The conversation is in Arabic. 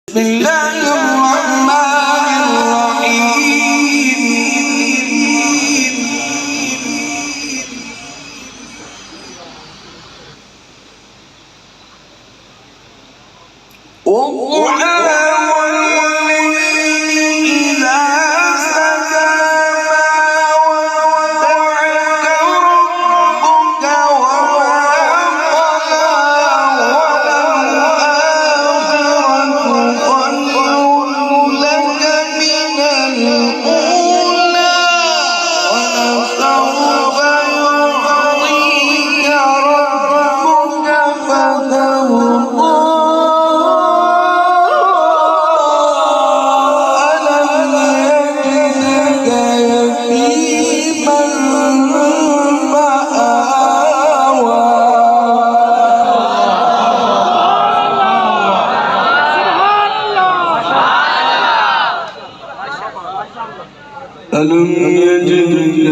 بسم الله الرحمن الرحيم والضحى والليل إذا سجى ما ودعك ربك وما قلى وللآخرة خير لك من الأولى ولسوف يعطيك ربك فترضى ألم يجدك يتيما فآوى ألم يجدك